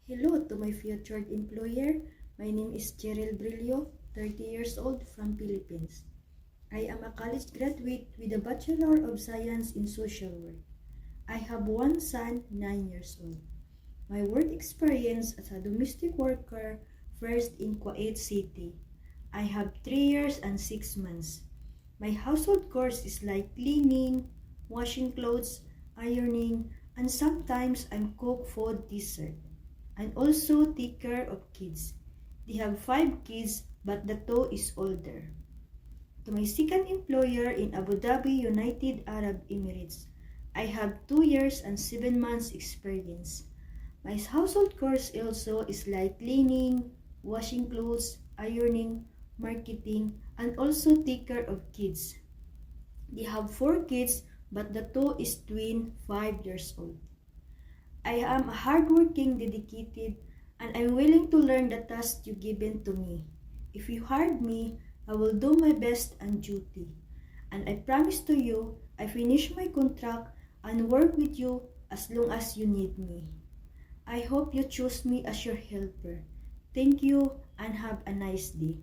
Hello to my future employer. My name is Cheryl Brillo, 30 years old from Philippines. I am a college graduate with a Bachelor of Science in Social Work. I have one son, 9 years old. My work experience as a domestic worker first in Kuwait City. I have 3 years and 6 months. My household chores is like cleaning, washing clothes, ironing, and sometimes I'm cook food dessert. And also take care of kids. They have 5 kids but the two is older. To my second employer in Abu Dhabi, United Arab Emirates, I have 2 years and 7 months experience. My household chores also is like cleaning, washing clothes, ironing, marketing, and also take care of kids. They have 4 kids but the two is twin 5 years old. I am a hardworking, dedicated, and I'm willing to learn the task you given to me. If you hired me, I will do my best and duty. And I promise to you, I finish my contract and work with you as long as you need me. I hope you choose me as your helper. Thank you and have a nice day.